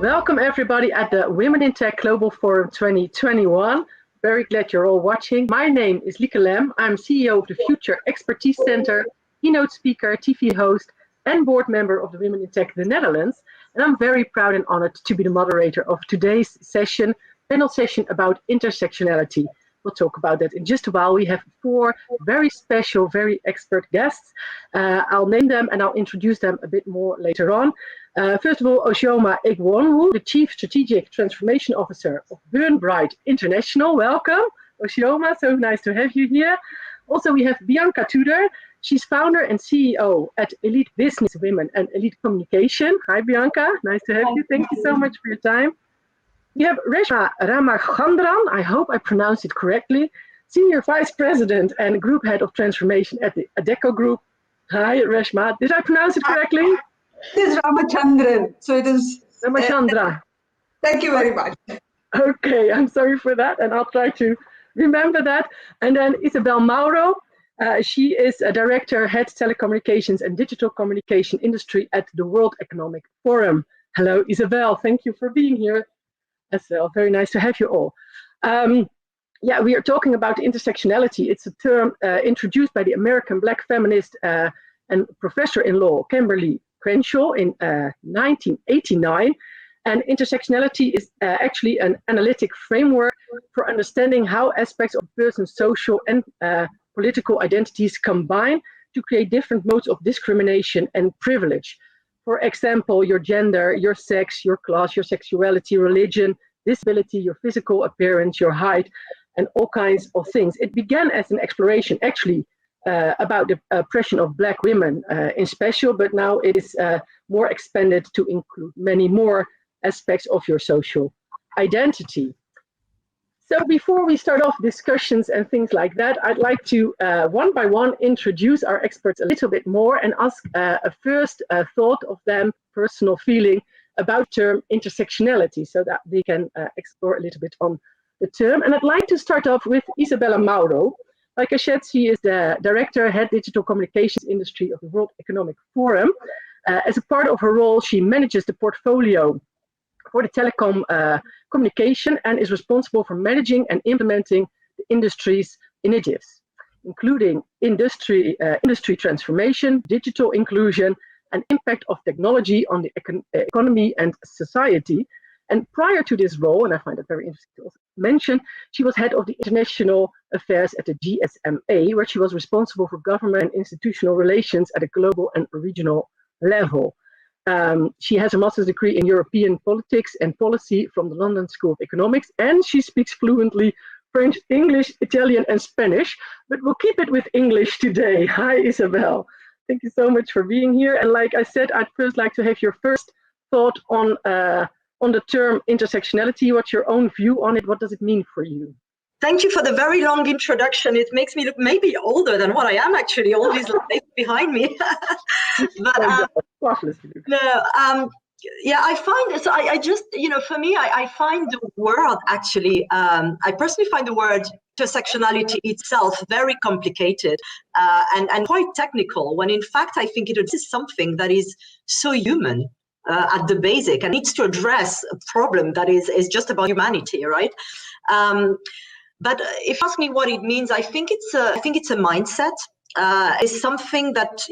Welcome everybody at the Women in Tech Global Forum 2021. Very glad you're all watching. My name is Lieke Lem. I'm CEO of the Future Expertise Center, keynote speaker, TV host, and board member of the Women in Tech the Netherlands. And I'm very proud and honored to be the moderator of today's session, panel session about intersectionality. We'll talk about that in just a while. We have 4 very special, very expert guests. I'll name them and I'll introduce them a bit more later on. First of all, Ozioma Egwonwu, the Chief Strategic Transformation Officer of Burn Bright International. Welcome, Ozioma. So nice to have you here. Also, we have Bianca Tudor. She's founder and CEO at Elite Business Women and Elite Communication. Hi, Bianca. Nice to have you. Thank you so much for your time. We have Reshma Ramachandran, I hope I pronounced it correctly, Senior Vice President and Group Head of Transformation at the Adecco Group. Hi, Reshma. Did I pronounce it correctly? It is Ramachandran. So it is Ramachandra. Thank you very much. Okay, I'm sorry for that, and I'll try to remember that. And then Isabel Mauro. She is a Director, Head Telecommunications and Digital Communication Industry at the World Economic Forum. Hello, Isabel. Thank you for being here as well. Very nice to have you all. Yeah, we are talking about intersectionality. It's a term introduced by the American Black feminist and professor in law, Kimberly Crenshaw, in 1989. And intersectionality is actually an analytic framework for understanding how aspects of a person's social and political identities combine to create different modes of discrimination and privilege. For example, your gender, your sex, your class, your sexuality, religion, disability, your physical appearance, your height, and all kinds of things. It began as an exploration, actually, about the oppression of Black women in special, but now it is more expanded to include many more aspects of your social identity. So before we start off discussions and things like that, I'd like to one by one introduce our experts a little bit more and ask a first thought of them, personal feeling about term intersectionality, so that we can explore a little bit on the term. And I'd like to start off with Isabella Mauro. Like I said, she is the Director, Head Digital Communications Industry of the World Economic Forum. As a part of her role, she manages the portfolio for the telecom communication and is responsible for managing and implementing the industry's initiatives, including industry transformation, digital inclusion, and impact of technology on the economy and society. And prior to this role, and I find it very interesting to also mention, she was head of the international affairs at the GSMA, where she was responsible for government and institutional relations at a global and regional level. She has a master's degree in European politics and policy from the London School of Economics, and she speaks fluently French, English, Italian, and Spanish, but we'll keep it with English today. Hi, Isabel. Thank you so much for being here. And like I said, I'd first like to have your first thought on the term intersectionality. What's your own view on it? What does it mean for you? Thank you for the very long introduction. It makes me look maybe older than what I am actually, all these lights behind me. But yeah, I find, so I just, for me, I find the word actually, I personally find the word intersectionality itself very complicated and quite technical, when in fact I think it is something that is so human at the basic and needs to address a problem that is just about humanity, right? But if you ask me what it means, I think it's a mindset. It's something that,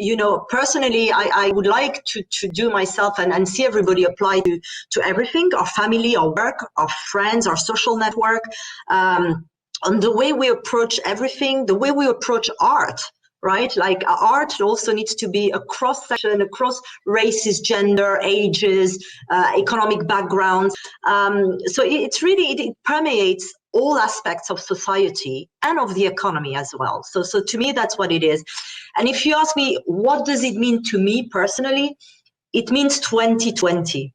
personally, I would like to do myself and see everybody apply to everything, our family, our work, our friends, our social network, on the way we approach everything, the way we approach art. Right? Like art also needs to be across section, across races, gender, ages, economic backgrounds. So it permeates all aspects of society and of the economy as well. So to me, that's what it is. And if you ask me, what does it mean to me personally? It means 2020.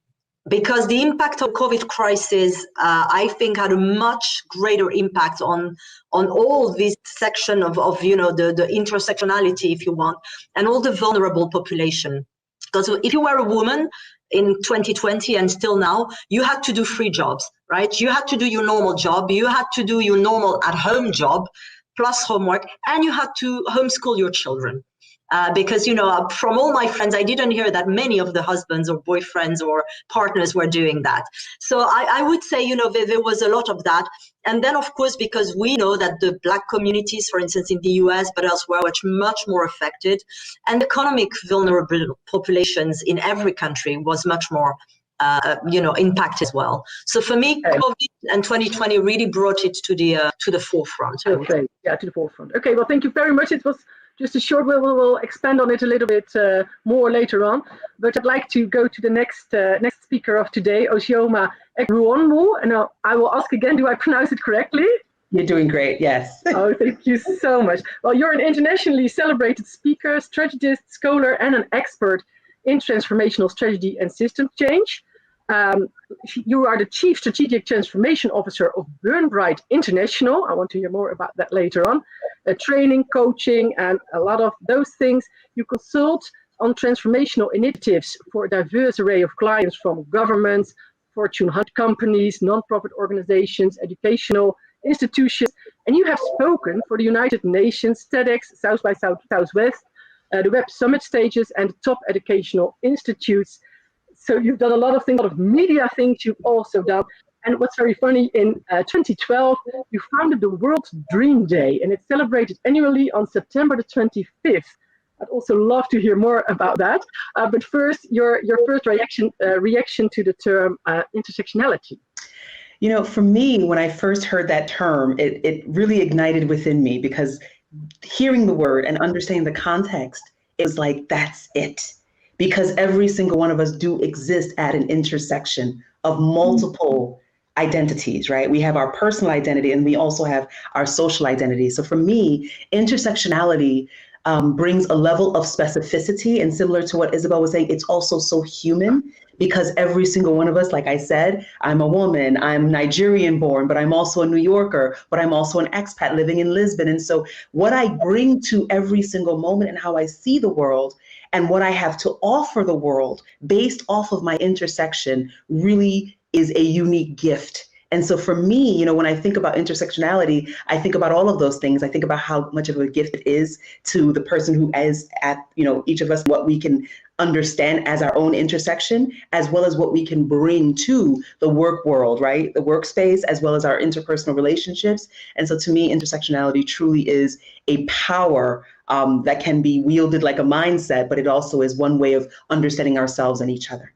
Because the impact of COVID crisis, I think, had a much greater impact on all this section of the intersectionality, if you want, and all the vulnerable population. Because if you were a woman in 2020 and still now, you had to do 3 jobs, right? You had to do your normal job, you had to do your normal at-home job, plus homework, and you had to homeschool your children. Because, you know, from all my friends, I didn't hear that many of the husbands or boyfriends or partners were doing that. So I would say, you know, there was a lot of that. And then, of course, because we know that the Black communities, for instance, in the US, but elsewhere, were much more affected. And economic vulnerable populations in every country was much more you know, impact as well. So for me, COVID and 2020 really brought it to the forefront. Okay, yeah, to the forefront. Okay, well, thank you very much. It was just a short. We'll expand on it a little bit more later on. But I'd like to go to the next speaker of today, Osioma Egruonwu. And I will ask again, do I pronounce it correctly? You're doing great, yes. Oh, thank you so much. Well, you're an internationally celebrated speaker, strategist, scholar, and an expert in transformational strategy and system change. You are the Chief Strategic Transformation Officer of Burn Bright International. I want to hear more about that later on. Training, coaching, and a lot of those things. You consult on transformational initiatives for a diverse array of clients, from governments, Fortune 100 companies, non-profit organizations, educational institutions. And you have spoken for the United Nations, TEDx, South by Southwest, the Web Summit stages, and top educational institutes. So you've done a lot of things, a lot of media things you've also done. And what's very funny, in 2012, you founded the World Dream Day, and it's celebrated annually on September the 25th. I'd also love to hear more about that. But first, your first reaction to the term intersectionality. You know, for me, when I first heard that term, it really ignited within me, because hearing the word and understanding the context, it was like, that's it. Because every single one of us do exist at an intersection of multiple identities, right? We have our personal identity and we also have our social identity. So for me, intersectionality brings a level of specificity, and similar to what Isabel was saying, it's also so human, because every single one of us, like I said, I'm a woman, I'm Nigerian born, but I'm also a New Yorker, but I'm also an expat living in Lisbon. And so what I bring to every single moment and how I see the world and what I have to offer the world based off of my intersection really is a unique gift. And so for me, you know, when I think about intersectionality, I think about all of those things. I think about how much of a gift it is to the person who is at, you know, each of us, what we can understand as our own intersection, as well as what we can bring to the work world, right? The workspace, as well as our interpersonal relationships. And so to me, intersectionality truly is a power that can be wielded like a mindset, but it also is one way of understanding ourselves and each other.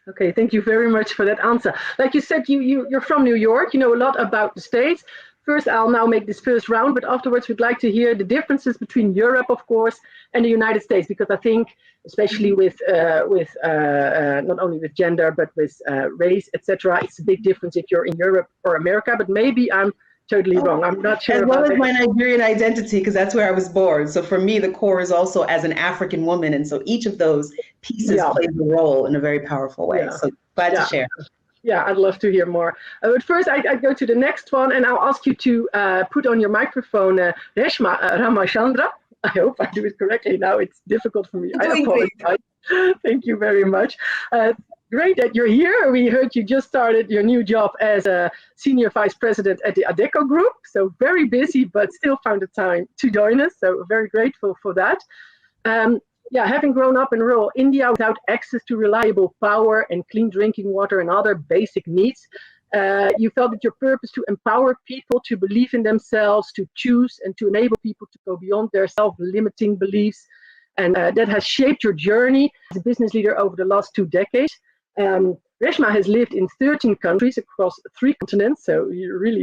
Okay, thank you very much for that answer. Like you said, you're from New York, you know a lot about the States. First, I'll now make this first round, but afterwards we'd like to hear the differences between Europe, of course, and the United States, because I think, especially with not only with gender, but with race, etc., it's a big difference if you're in Europe or America, but maybe I'm totally wrong. I'm not sure. As well as my Nigerian identity, because that's where I was born. So for me, the core is also as an African woman. And so each of those pieces plays a role in a very powerful way. So glad to share. Yeah, I'd love to hear more. But first, I go to the next one, and I'll ask you to put on your microphone Reshma Ramachandra. I hope I do it correctly now. It's difficult for me. I apologize. Thank you very much. Great that you're here. We heard you just started your new job as a Senior Vice President at the Adecco Group. So very busy, but still found the time to join us. So very grateful for that. Having grown up in rural India without access to reliable power and clean drinking water and other basic needs, you felt that your purpose to empower people to believe in themselves, to choose, and to enable people to go beyond their self-limiting beliefs. And that has shaped your journey as a business leader over the last 2 decades. Reshma has lived in 13 countries across 3 continents, so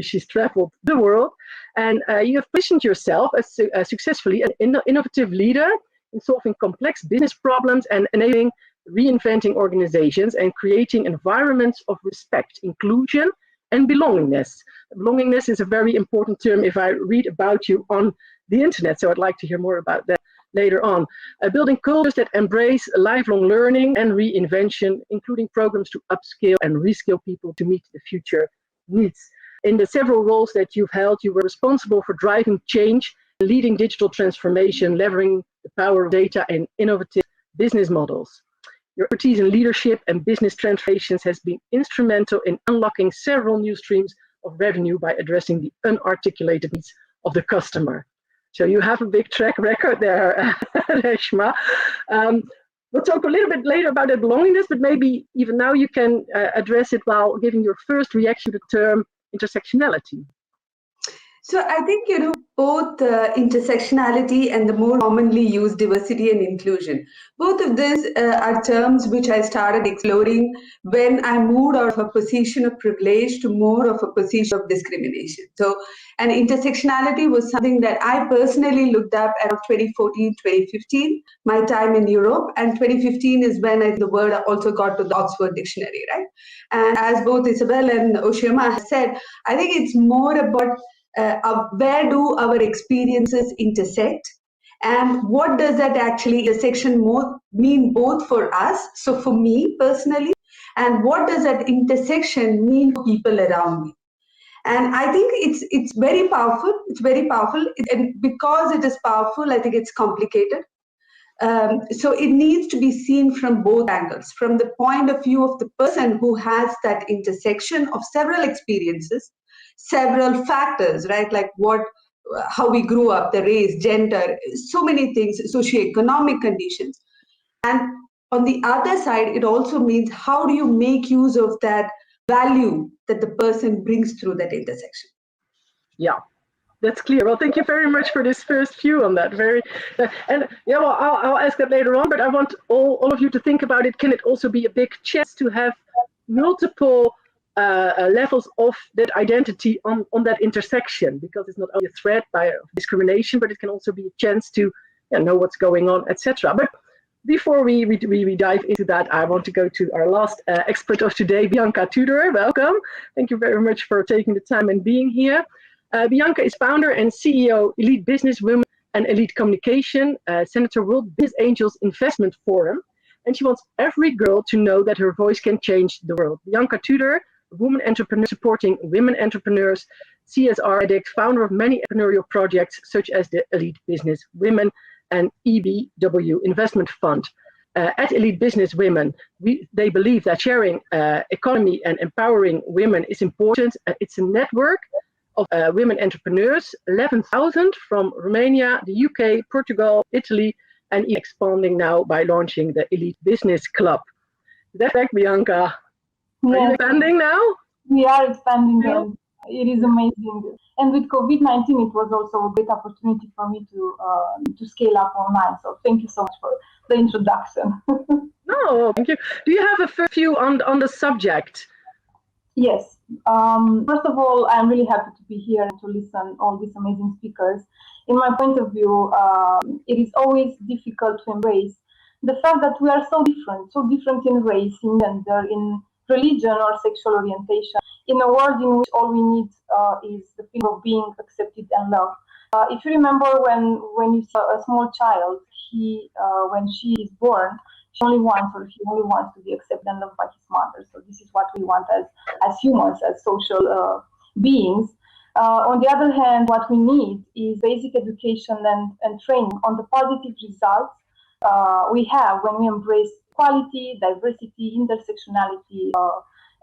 she's traveled the world. And you have positioned yourself as successfully an innovative leader in solving complex business problems and enabling reinventing organizations and creating environments of respect, inclusion, and belongingness. Belongingness is a very important term if I read about you on the internet, so I'd like to hear more about that later on. Building cultures that embrace lifelong learning and reinvention, including programs to upskill and reskill people to meet the future needs. In the several roles that you've held, you were responsible for driving change, leading digital transformation, leveraging the power of data and innovative business models. Your expertise in leadership and business transformations has been instrumental in unlocking several new streams of revenue by addressing the unarticulated needs of the customer. So you have a big track record there, Reshma. We'll talk a little bit later about that belongingness, but maybe even now you can address it while giving your first reaction to the term intersectionality. So I think, both intersectionality and the more commonly used diversity and inclusion, both of these are terms which I started exploring when I moved out of a position of privilege to more of a position of discrimination. So, and intersectionality was something that I personally looked up around 2014, 2015, my time in Europe. And 2015 is when the word also got to the Oxford Dictionary, right? And as both Isabel and Oshioma have said, I think it's more about where do our experiences intersect, and what does that actually intersection mean both for us, so for me personally, and what does that intersection mean for people around me. And I think it's very powerful. It's very powerful, and because it is powerful, I think it's complicated. So it needs to be seen from both angles, from the point of view of the person who has that intersection of several experiences, several factors, right? Like how we grew up, the race, gender, so many things, socioeconomic conditions. And on the other side, it also means how do you make use of that value that the person brings through that intersection. Yeah. That's clear. Well, thank you very much for this first view on that. I'll ask that later on, but I want all of you to think about it. Can it also be a big chance to have multiple levels of that identity on that intersection? Because it's not only a threat by discrimination, but it can also be a chance to know what's going on, etc. But before we dive into that, I want to go to our last expert of today, Bianca Tudor. Welcome. Thank you very much for taking the time and being here. Bianca is founder and CEO, Elite Business Women and Elite Communication, Senator World Business Angels Investment Forum. And she wants every girl to know that her voice can change the world. Bianca Tudor, a woman entrepreneur supporting women entrepreneurs, CSR addict, founder of many entrepreneurial projects such as the Elite Business Women and EBW Investment Fund. At Elite Business Women, they believe that sharing economy and empowering women is important. It's a network of women entrepreneurs, 11,000 from Romania, the UK, Portugal, Italy, and expanding now by launching the Elite Business Club. Is that correct, Bianca? Yes. Are you expanding now? We are expanding, and it is amazing. And with COVID-19, it was also a great opportunity for me to scale up online. So thank you so much for the introduction. No, thank you. Do you have a first view on the subject? Yes. First of all, I'm really happy to be here and to listen all these amazing speakers. In my point of view, it is always difficult to embrace the fact that we are so different in race, in gender, in religion or sexual orientation, in a world in which all we need is the feeling of being accepted and loved. If you remember when you see a small child, when she is born, he only wants to be accepted and loved by his mother. So this is what we want as humans, as social beings. On the other hand, what we need is basic education and training on the positive results we have when we embrace equality, diversity, intersectionality,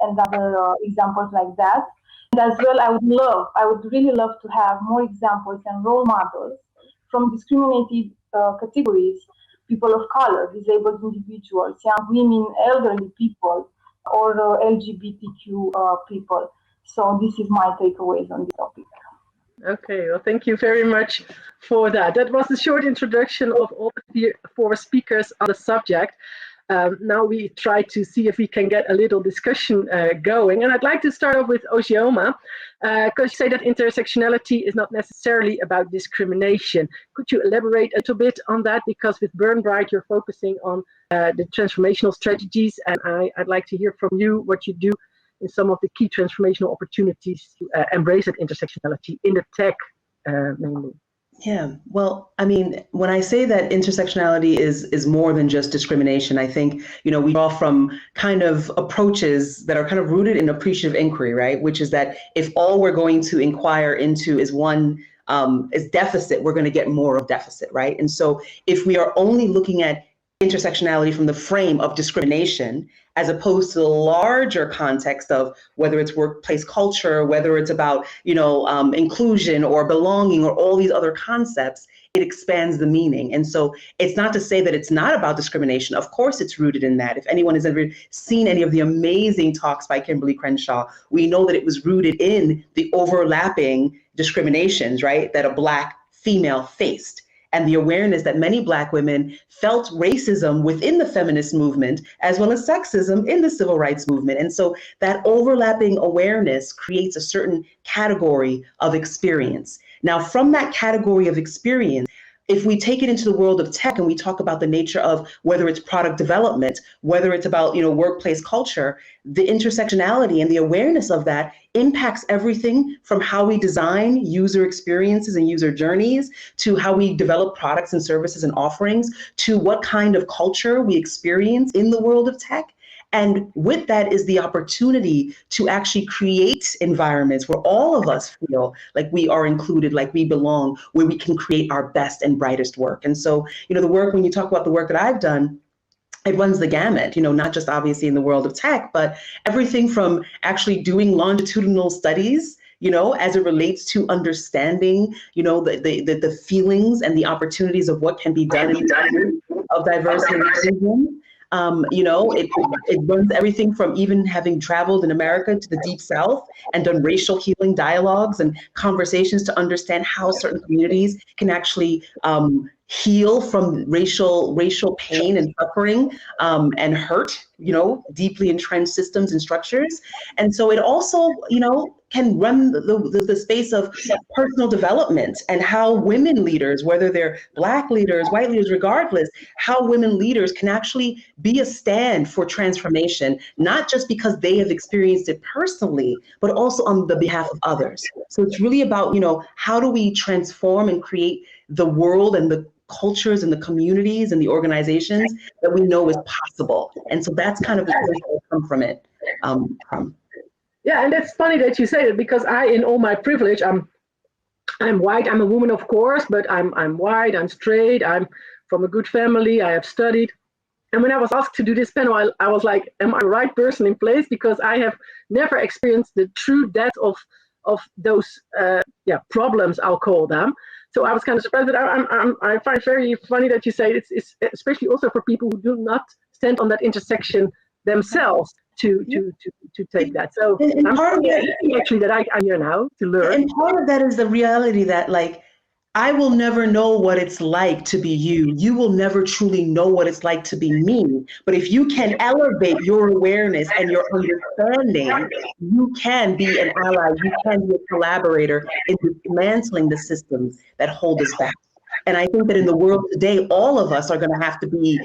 and other examples like that. And as well, I would really love to have more examples and role models from discriminated categories, people of color, disabled individuals, young women, elderly people, or LGBTQ people. So this is my takeaways on this topic. Okay, well, thank you very much for that. That was a short introduction of all the four speakers on the subject. Now we try to see if we can get a little discussion going. And I'd like to start off with Oshioma, because you say that intersectionality is not necessarily about discrimination. Could you elaborate a little bit on that? Because with Burn Bright, you're focusing on the transformational strategies, and I'd like to hear from you what you do in some of the key transformational opportunities to embrace that intersectionality in the tech mainly. Yeah, well, I mean, when I say that intersectionality is more than just discrimination, I think, we draw from kind of approaches that are kind of rooted in appreciative inquiry, right? Which is that if all we're going to inquire into is is deficit, we're going to get more of deficit, right? And so if we are only looking at intersectionality from the frame of discrimination as opposed to the larger context of whether it's workplace culture, whether it's about, inclusion or belonging or all these other concepts. It expands the meaning. And so it's not to say that it's not about discrimination. Of course, it's rooted in that. If anyone has ever seen any of the amazing talks by Kimberly Crenshaw, we know that it was rooted in the overlapping discriminations, right, that a Black female faced, and the awareness that many Black women felt racism within the feminist movement, as well as sexism in the civil rights movement. And so that overlapping awareness creates a certain category of experience. Now, from that category of experience, if we take it into the world of tech and we talk about the nature of whether it's product development, whether it's about, workplace culture, the intersectionality and the awareness of that impacts everything from how we design user experiences and user journeys, to how we develop products and services and offerings, to what kind of culture we experience in the world of tech. And with that is the opportunity to actually create environments where all of us feel like we are included, like we belong, where we can create our best and brightest work. And so, the work, when you talk about the work that I've done, it runs the gamut, not just obviously in the world of tech, but everything from actually doing longitudinal studies, as it relates to understanding, the feelings and the opportunities of what can be done in of diversity and inclusion. It runs everything from even having traveled in America to the Deep South and done racial healing dialogues and conversations to understand how certain communities can actually heal from racial pain and suffering and hurt, deeply entrenched systems and structures. And so it also, can run the space of personal development and how women leaders, whether they're Black leaders, white leaders, regardless, how women leaders can actually be a stand for transformation, not just because they have experienced it personally, but also on the behalf of others. So it's really about, how do we transform and create the world and the cultures and the communities and the organizations that we know is possible. And so that's kind of the place that I come from it. Yeah, and it's funny that you say that, because I, in all my privilege, I'm white. I'm a woman, of course, but I'm white. I'm straight. I'm from a good family. I have studied. And when I was asked to do this panel, I was like, am I the right person in place? Because I have never experienced the true depth of those problems, I'll call them. So I was kind of surprised, but I find it very funny that you say it's especially also for people who do not stand on that intersection themselves to take that. So and I'm part of it, actually that I'm here now to learn. And part of that is the reality that, I will never know what it's like to be you. You will never truly know what it's like to be me. But if you can elevate your awareness and your understanding, you can be an ally, you can be a collaborator in dismantling the systems that hold us back. And I think that in the world today, all of us are going to have to be,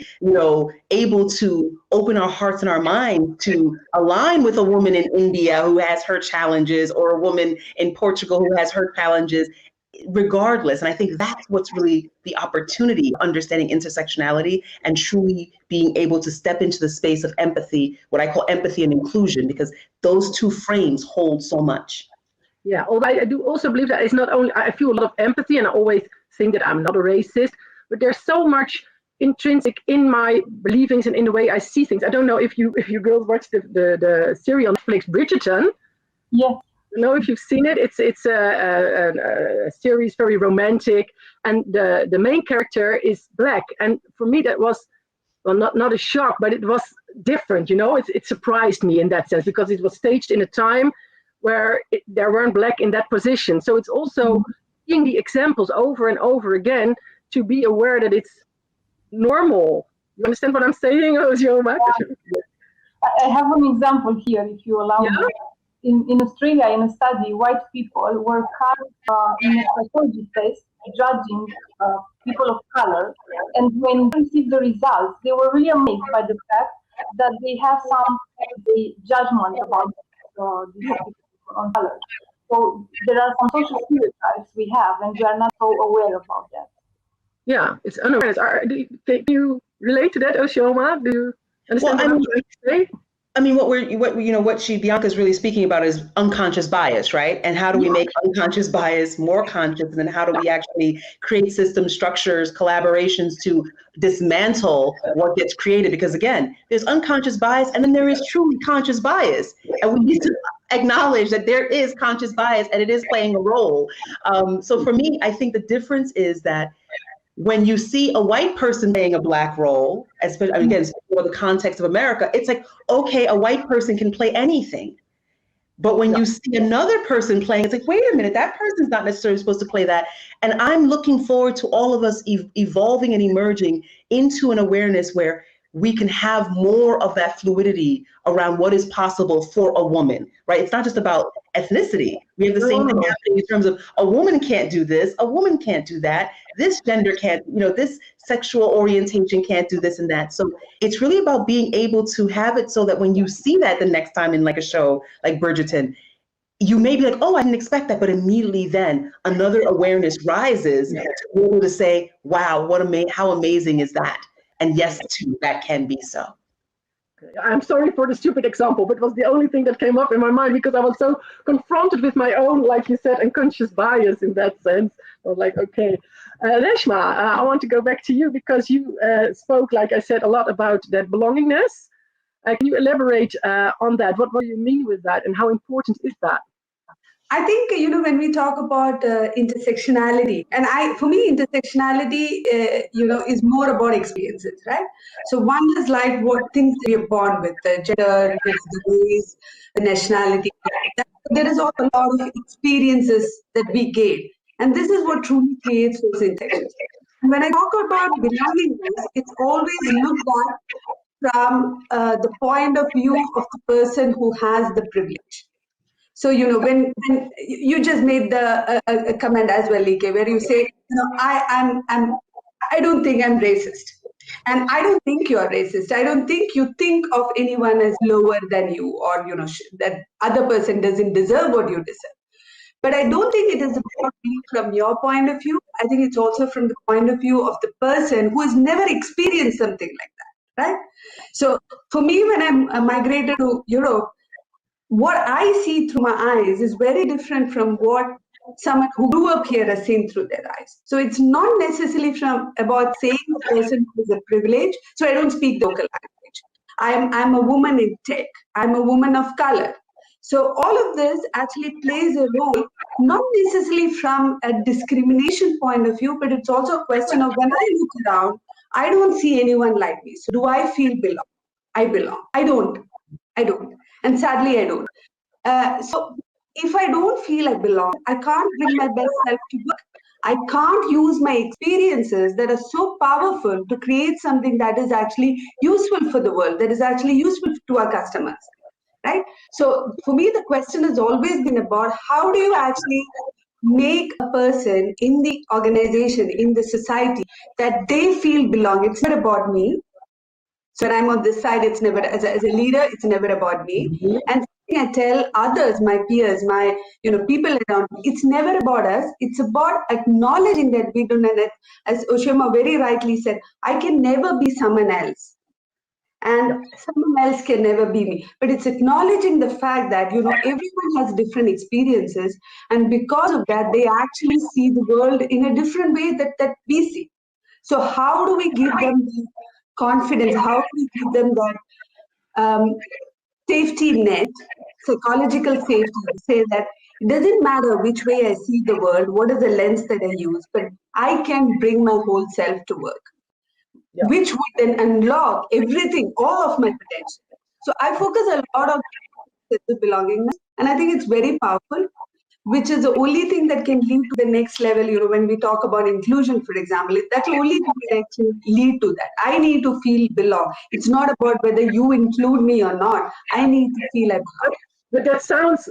able to open our hearts and our minds to align with a woman in India who has her challenges, or a woman in Portugal who has her challenges, regardless. And I think that's what's really the opportunity, understanding intersectionality and truly being able to step into the space of empathy, what I call empathy and inclusion, because those two frames hold so much. Yeah, although I do also believe that it's not only, I feel a lot of empathy, and I always think that I'm not a racist, but there's so much intrinsic in my beliefs and in the way I see things. I don't know if you girls watch the series on Netflix, Bridgerton. Yes. I don't know if you've seen it. It's a series, very romantic, and the main character is Black. And for me, that was, well, not a shock, but it was different. It surprised me in that sense, because it was staged in a time where there weren't Black in that position. So it's also seeing the examples over and over again to be aware that it's normal. You understand what I'm saying, Osioma? I have an example here, if you allow me. In Australia, in a study, white people were cast in a psychology test judging people of color. And when they received the results, they were really amazed by the fact that they have some judgment about these people on color. So there are some social stereotypes we have, and we are not so aware about that. Yeah, it's unawareness. Do you relate to that, Osioma? Do you understand what I'm trying to say? I mean, what Bianca is really speaking about is unconscious bias, right? And how do we make unconscious bias more conscious? And then how do we actually create systems, structures, collaborations to dismantle what gets created? Because again, there's unconscious bias, and then there is truly conscious bias, and we need to acknowledge that there is conscious bias, and it is playing a role. So for me, I think the difference is that when you see a white person playing a black role, especially again, for the context of America, it's like, okay, a white person can play anything. But when you see another person playing, it's like, wait a minute, that person's not necessarily supposed to play that. And I'm looking forward to all of us evolving and emerging into an awareness where we can have more of that fluidity around what is possible for a woman, right? It's not just about ethnicity. We have the same thing happening in terms of a woman can't do this, a woman can't do that, this gender can't, this sexual orientation can't do this and that. So it's really about being able to have it so that when you see that the next time in like a show like Bridgerton, you may be like, oh, I didn't expect that, but immediately then another awareness rises to be able to say, wow, how amazing is that? And yes, too, that can be so. I'm sorry for the stupid example, but it was the only thing that came up in my mind because I was so confronted with my own, like you said, unconscious bias in that sense. I was like, okay. Reshma, I want to go back to you because you spoke, like I said, a lot about that belongingness. Can you elaborate on that? What do you mean with that and how important is that? I think, when we talk about intersectionality, and for me, intersectionality, is more about experiences, right? So one is like what things we are born with, the gender, the race, the nationality. There is also a lot of experiences that we gain. And this is what truly creates those intersections. And when I talk about belongingness, it's always looked at from the point of view of the person who has the privilege. So, when you just made the a comment as well, Like, where you say, I don't think I'm racist. And I don't think you're racist. I don't think you think of anyone as lower than you or, that other person doesn't deserve what you deserve. But I don't think it is about being from your point of view. I think it's also from the point of view of the person who has never experienced something like that, right? So for me, when I migrated to Europe, what I see through my eyes is very different from what someone who grew up here has seen through their eyes. So it's not necessarily about saying a person who is a privilege. So I don't speak the local language. I'm a woman in tech. I'm a woman of color. So all of this actually plays a role, not necessarily from a discrimination point of view, but it's also a question of when I look around, I don't see anyone like me. So do I feel belong? I belong. I don't. And sadly, I don't. So if I don't feel I belong, I can't bring my best self to work. I can't use my experiences that are so powerful to create something that is actually useful for the world, that is actually useful to our customers, right? So for me, the question has always been about how do you actually make a person in the organization, in the society, that they feel belong. It's not about me. So when I'm on this side, it's never, as a leader, it's never about me. And I tell others, my peers, my people around me, it's never about us. It's about acknowledging that we don't, and as Oshima very rightly said, I can never be someone else. And someone else can never be me. But it's acknowledging the fact that, everyone has different experiences. And because of that, they actually see the world in a different way that we see. So how do we give them the confidence? How do we give them that safety net, psychological safety, to say that it doesn't matter which way I see the world, what is the lens that I use, but I can bring my whole self to work, which would then unlock everything, all of my potential. So I focus a lot on the belongingness, and I think it's very powerful, which is the only thing that can lead to the next level. When we talk about inclusion, for example, that's the only thing that can lead to that. I need to feel belong. It's not about whether you include me or not. I need to feel at home. But that sounds,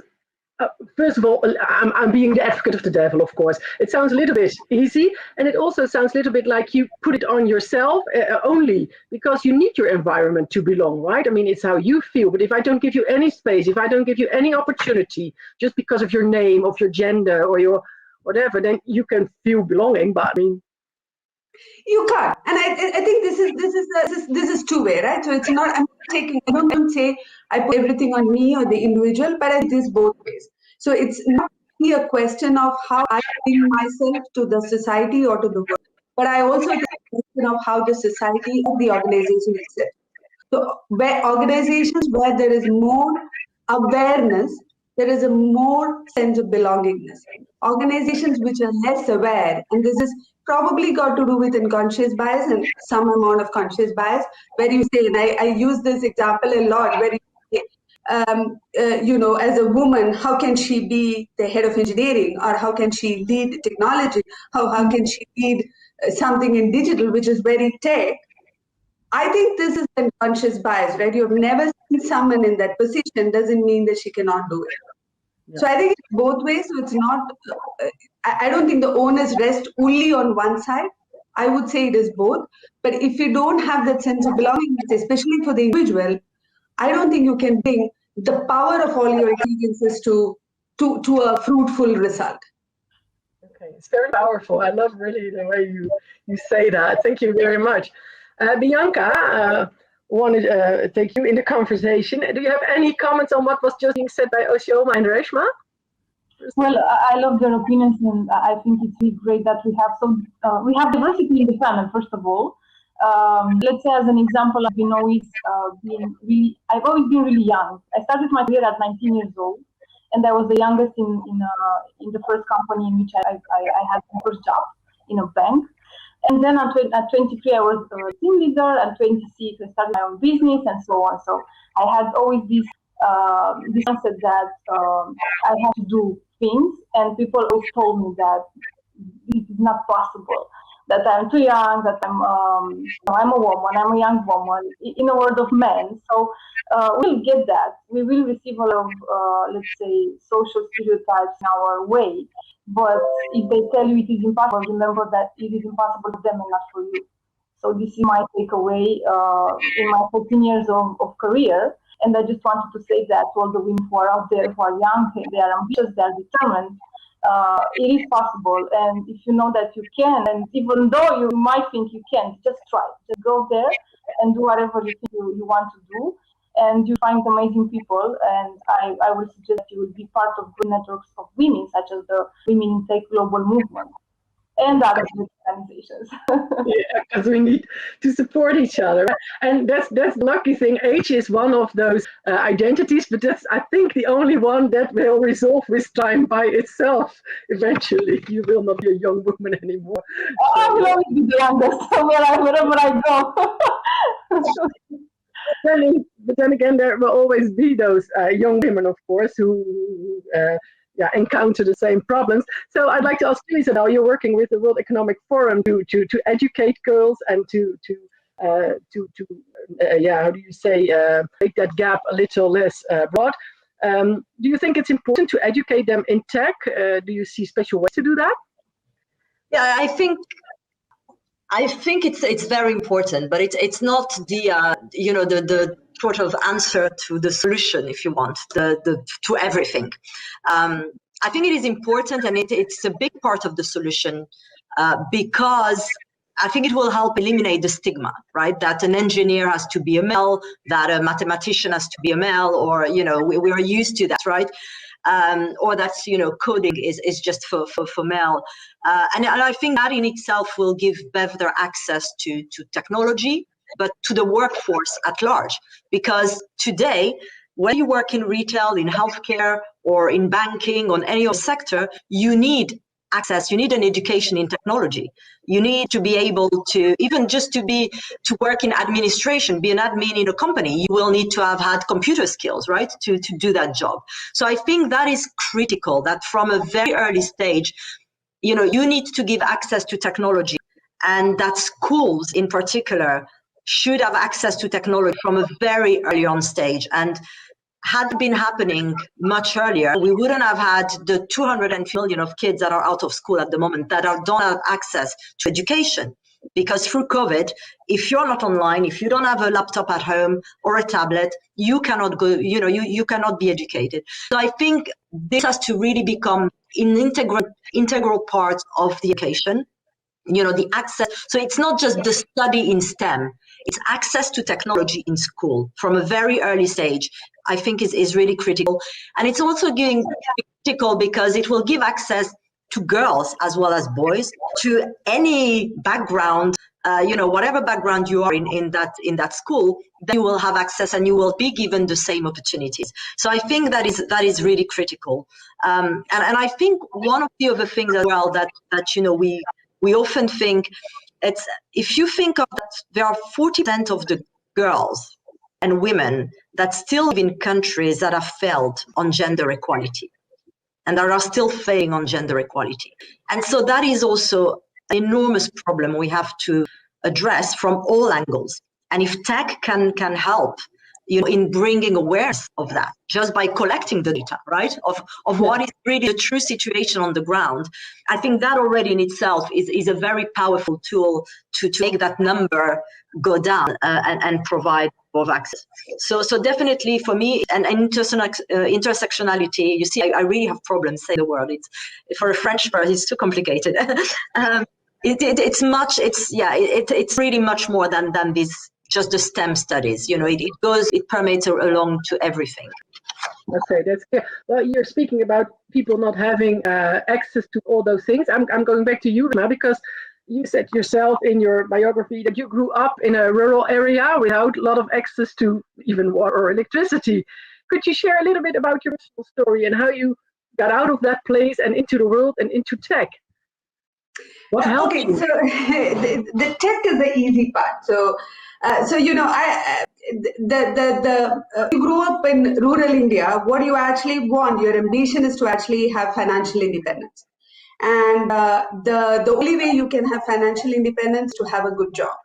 first of all, I'm being the advocate of the devil, of course. It sounds a little bit easy, and it also sounds a little bit like you put it on yourself only because you need your environment to belong, right? I mean, it's how you feel. But if I don't give you any space, if I don't give you any opportunity, just because of your name, of your gender, or your whatever, then you can feel belonging. But I mean, You can't, and I think this is two-way, right? So it's not, I don't say I put everything on me or the individual, but I think this both ways. So it's not really a question of how I bring myself to the society or to the world, but I also think it's a question of how the society or the organization itself. So where organizations where there is more awareness, there is a more sense of belongingness. Organizations which are less aware, and this is probably got to do with unconscious bias and some amount of conscious bias, where you say, and I use this example a lot, where you say, as a woman, how can she be the head of engineering, or how can she lead technology? How can she lead something in digital, which is very tech? I think this is unconscious bias, right? You've never seen someone in that position doesn't mean that she cannot do it. Yeah. So I think it's both ways. So it's not, I don't think the onus rests only on one side. I would say it is both. But if you don't have that sense of belongingness, especially for the individual, I don't think you can bring the power of all your experiences to a fruitful result. Okay, it's very powerful. I love really the way you say that. Thank you very much. Bianca, wanted to take you in the conversation. Do you have any comments on what was just being said by Oshioma and Reshma? Well, I love their opinions, and I think it's really great that we have diversity in the panel. First of all, let's say as an example, I've always been really young. I started my career at 19 years old, and I was the youngest in the first company in which I had my first job in a bank. And then at 23, I was a team leader. At 26, I started my own business and so on. So I had always this mindset that I had to do things, and people always told me that it is not possible, that I'm too young, that I'm a woman, I'm a young woman, in a world of men. So we'll get that. We will receive a lot of, let's say, social stereotypes in our way. But if they tell you it is impossible, remember that it is impossible for them and not for you. So this is my takeaway in my 14 years of career. And I just wanted to say that to all the women who are out there, who are young, they are ambitious, they are determined. It is possible. And if you know that you can, and even though you might think you can't, just try. Just go there and do whatever you think you want to do. And you find amazing people, and I will suggest you will be part of good networks of women, such as the Women in Tech Global Movement and other organizations. Yeah, because we need to support each other, and that's the lucky thing. Age is one of those identities, but that's, I think, the only one that will resolve with time by itself. Eventually, you will not be a young woman anymore. I will always be the youngest wherever I go. But then again, there will always be those young women, of course, who encounter the same problems. So I'd like to ask you, Isabel, you're working with the World Economic Forum to educate girls and to how do you say, make that gap a little less broad. Do you think it's important to educate them in tech? Do you see special ways to do that? Yeah, I think it's very important, but it's not the sort of answer to the solution, if you want, to everything. I think it is important, and it's a big part of the solution because I think it will help eliminate the stigma, right? That an engineer has to be a male, that a mathematician has to be a male, or we are used to that, right? Or that's coding is just for male, and I think that in itself will give better access to technology, but to the workforce at large. Because today, when you work in retail, in healthcare, or in banking, on any other sector, you need access. You need an education in technology. You need to be able to, even just to work in administration, be an admin in a company, you will need to have had computer skills, right, to do that job. So I think that is critical, that from a very early stage, you need to give access to technology, and that schools in particular should have access to technology from a very early on stage. And had it been happening much earlier, we wouldn't have had the 250 million of kids that are out of school at the moment that don't have access to education. Because through COVID, if you're not online, if you don't have a laptop at home or a tablet, you cannot go, you cannot be educated. So I think this has to really become an integral part of the education. the access. So it's not just the study in STEM, it's access to technology in school from a very early stage, I think is really critical. And it's also getting critical because it will give access to girls as well as boys, to any background, whatever background you are in that school, then you will have access and you will be given the same opportunities. So I think that is really critical. And I think one of the other things as well that we often think, it's, if you think of that, there are 40% of the girls and women that still live in countries that have failed on gender equality and that are still failing on gender equality. And so that is also an enormous problem we have to address from all angles. And if tech can help, in bringing awareness of that, just by collecting the data, right, of what is really the true situation on the ground, I think that already in itself is a very powerful tool to make that number go down and provide more access. So definitely for me, and intersectionality, you see, I really have problems saying the word. It's, for a French person, it's too complicated. It's really much more than this, just the STEM studies. It permeates along to everything. Okay, that's clear. Well, you're speaking about people not having access to all those things. I'm going back to you now, because you said yourself in your biography that you grew up in a rural area without a lot of access to even water or electricity. Could you share a little bit about your personal story and how you got out of that place and into the world and into tech? What helped you? So the tech is the easy part. So you grew up in rural India. What you actually want, your ambition is to actually have financial independence. And the only way you can have financial independence is to have a good job.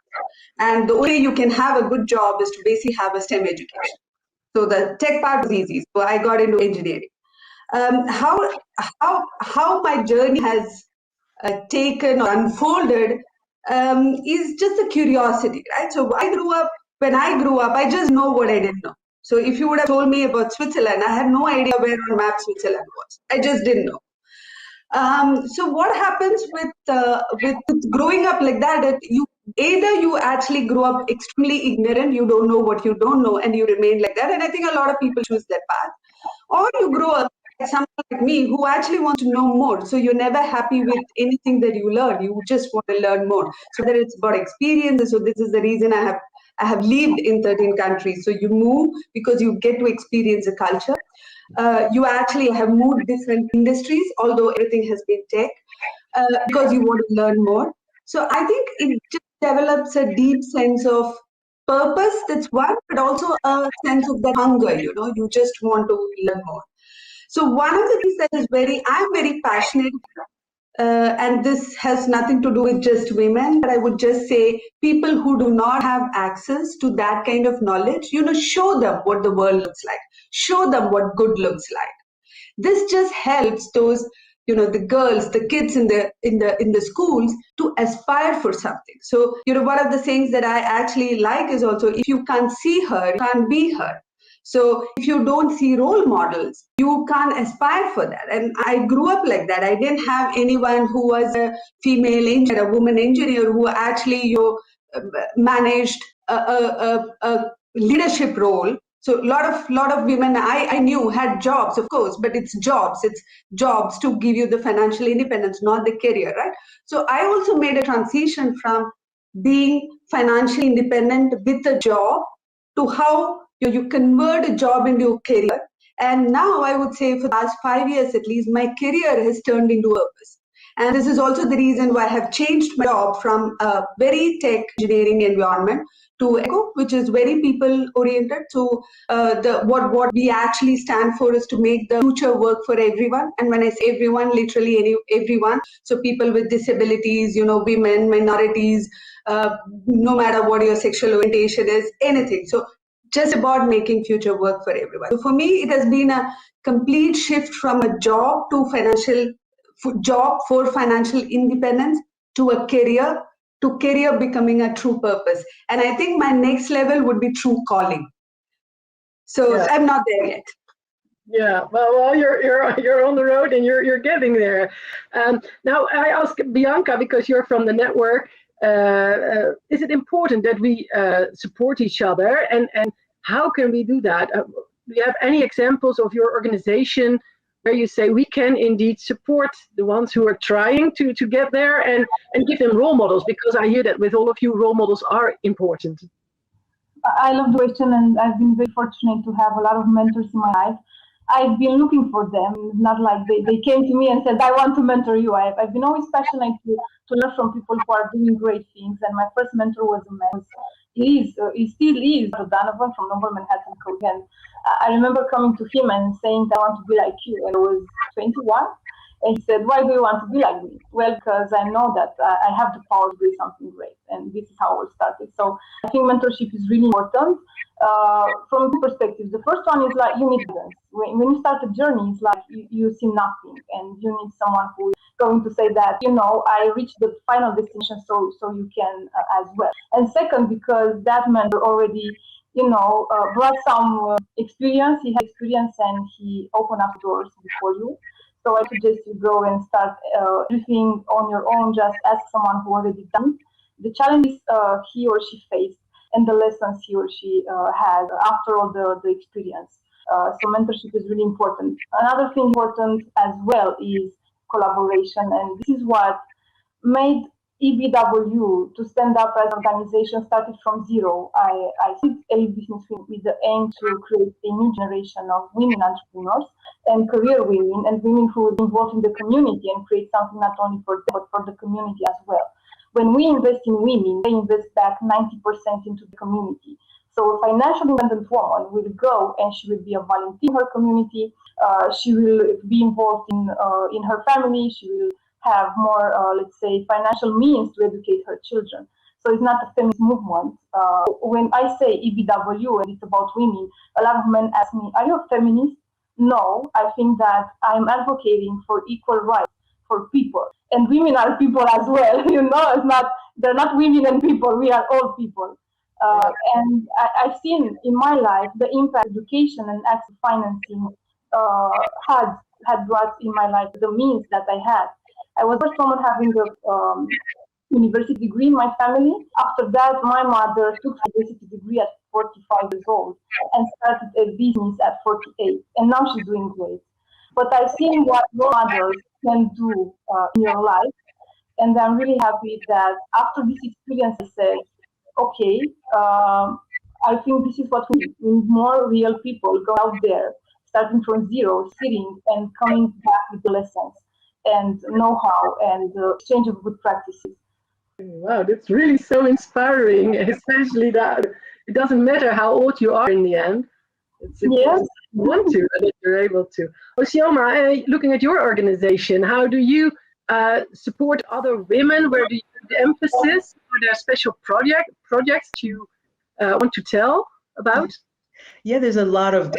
And the only way you can have a good job is to basically have a STEM education. So the tech part was easy. So I got into engineering. How my journey has taken or unfolded is just a curiosity, right? So when I grew up, I just know what I didn't know. So if you would have told me about Switzerland, I had no idea where on map Switzerland was. I just didn't know. So what happens with growing up like that, you actually grow up extremely ignorant, you don't know what you don't know, and you remain like that. And I think a lot of people choose that path. Or you grow up like someone like me who actually wants to know more. So you're never happy with anything that you learn. You just want to learn more. So whether it's about experiences, so this is the reason I have lived in 13 countries. So you move because you get to experience a culture. You actually have moved different industries, although everything has been tech, because you want to learn more. So I think it just develops a deep sense of purpose, that's one, but also a sense of that hunger, you just want to learn more. So one of the things that is I'm very passionate, and this has nothing to do with just women, but I would just say people who do not have access to that kind of knowledge, show them what the world looks like, show them what good looks like. This just helps those, the girls, the kids in the schools to aspire for something. So, one of the things that I actually like is also, if you can't see her, you can't be her. So if you don't see role models, you can't aspire for that. And I grew up like that. I didn't have anyone who was a female engineer, a woman engineer who actually managed a leadership role. So a lot of women I knew had jobs, of course, but it's jobs to give you the financial independence, not the career, right? So I also made a transition from being financially independent with a job to how you convert a job into a career. And now I would say for the last 5 years at least, my career has turned into purpose. And this is also the reason why I have changed my job from a very tech engineering environment to ECHO, which is very people oriented. So what we actually stand for is to make the future work for everyone. And when I say everyone, literally everyone. So people with disabilities, women, minorities, no matter what your sexual orientation is, anything. So just about making future work for everyone. So for me, it has been a complete shift from a job to job for financial independence to a career, to career becoming a true purpose. And I think my next level would be true calling. So yeah. I'm not there yet. Yeah, well, you're on the road and you're getting there. Now I ask Bianca because you're from the network. Is it important that we support each other, and how can we do that? Do you have any examples of your organization where you say we can indeed support the ones who are trying to get there and give them role models? Because I hear that with all of you, role models are important. I love the question, and I've been very fortunate to have a lot of mentors in my life. I've been looking for them. It's not like they came to me and said, I want to mentor you. I've been always passionate to learn from people who are doing great things. And my first mentor was a man. He still is, Donovan from Noble Manhattan Code. And I remember coming to him and saying, I want to be like you. And I was 21. And he said, why do you want to be like me? Well, because I know that I have the power to do something great. And this is how it started. So I think mentorship is really important from two perspectives. The first one is like you need guidance. When you start a journey, it's like you see nothing. And you need someone who is going to say that, I reached the final destination, so you can as well. And second, because that mentor already brought some experience. He had experience and he opened up doors before you. So I suggest you go and start everything on your own. Just ask someone who already done the challenges he or she faced and the lessons he or she had after all the experience. So mentorship is really important. Another thing important as well is collaboration, and this is what made EBW to stand up as an organization started from zero. I started a business with the aim to create a new generation of women entrepreneurs and career women and women who would involve in the community and create something not only for them but for the community as well. When we invest in women, they invest back 90% into the community. So a financially independent woman will go and she will be a volunteer in her community. She will be involved in her family. She will have more, let's say, financial means to educate her children. So it's not a feminist movement. When I say EBW and it's about women, a lot of men ask me, are you a feminist? No, I think that I'm advocating for equal rights for people. And women are people as well. It's not, they're not women and people, we are all people. And I've seen in my life the impact education and access financing had brought in my life, the means that I had. I was the first woman having a university degree in my family. After that, my mother took her university degree at 45 years old and started a business at 48. And now she's doing great. But I've seen what role models can do in your life. And I'm really happy that after this experience, I said, okay, I think this is what we need. We need more real people go out there, starting from zero, sitting and coming back with the lessons and know-how and exchange of good practices. Wow, that's really so inspiring, especially that it doesn't matter how old you are in the end. It's Yes. important you want to, and that you're able to. Osioma, looking at your organization, how do you support other women? Where do you put the emphasis? Are there special projects you want to tell about? Yeah, there's a lot of,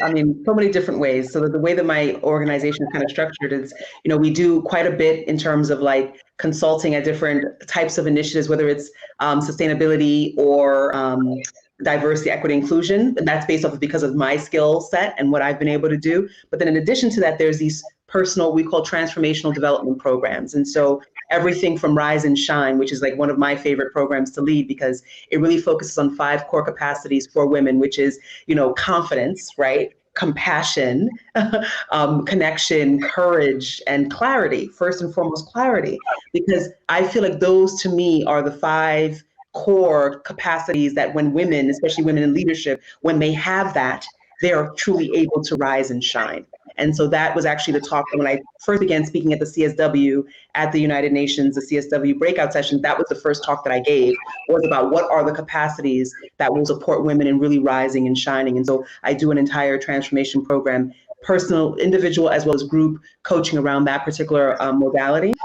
so many different ways. So the way that my organization is kind of structured is, we do quite a bit in terms of like consulting at different types of initiatives, whether it's sustainability or diversity, equity, inclusion. And that's based off of because of my skill set and what I've been able to do. But then in addition to that, there's these personal, we call transformational development programs. And so everything from Rise and Shine, which is like one of my favorite programs to lead because it really focuses on 5 core capacities for women, which is, confidence, right? Compassion, connection, courage, and clarity. First and foremost, clarity, because I feel like those to me are the 5 core capacities that when women, especially women in leadership, when they have that, they are truly able to rise and shine. And so that was actually the talk when I first began speaking at the CSW at the United Nations, the CSW breakout session. That was the first talk that I gave, was about what are the capacities that will support women in really rising and shining. And so I do an entire transformation program, personal, individual, as well as group coaching around that particular modality.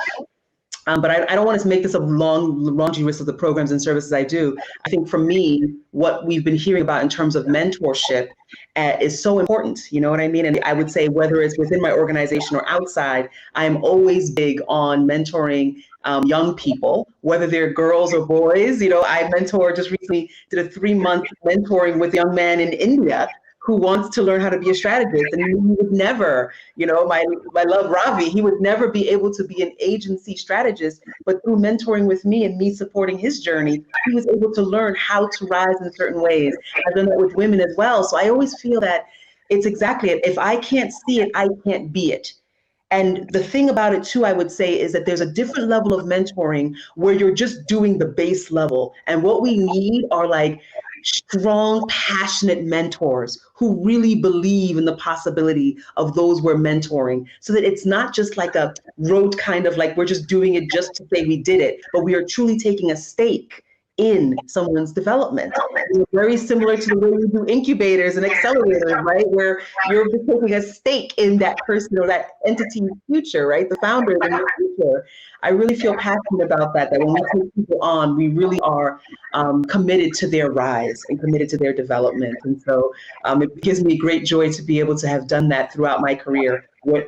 But I don't want to make this a laundry list of the programs and services I do. I think for me, what we've been hearing about in terms of mentorship is so important. You know what I mean? And I would say whether it's within my organization or outside, I'm always big on mentoring young people, whether they're girls or boys. I just recently did a 3-month mentoring with a young man in India who wants to learn how to be a strategist, and he would never, my love Ravi, he would never be able to be an agency strategist, but through mentoring with me and me supporting his journey, he was able to learn how to rise in certain ways. I've done that with women as well. So I always feel that it's exactly it. If I can't see it, I can't be it. And the thing about it too, I would say, is that there's a different level of mentoring where you're just doing the base level. And what we need are like strong, passionate mentors who really believe in the possibility of those we're mentoring, so that it's not just like a rote kind of like we're just doing it just to say we did it, but we are truly taking a stake in someone's development. It's very similar to the way we do incubators and accelerators, right? Where you're taking a stake in that person or that entity's future, right? The founder in the future. I really feel passionate about that when we take people on, we really are committed to their rise and committed to their development. And so it gives me great joy to be able to have done that throughout my career.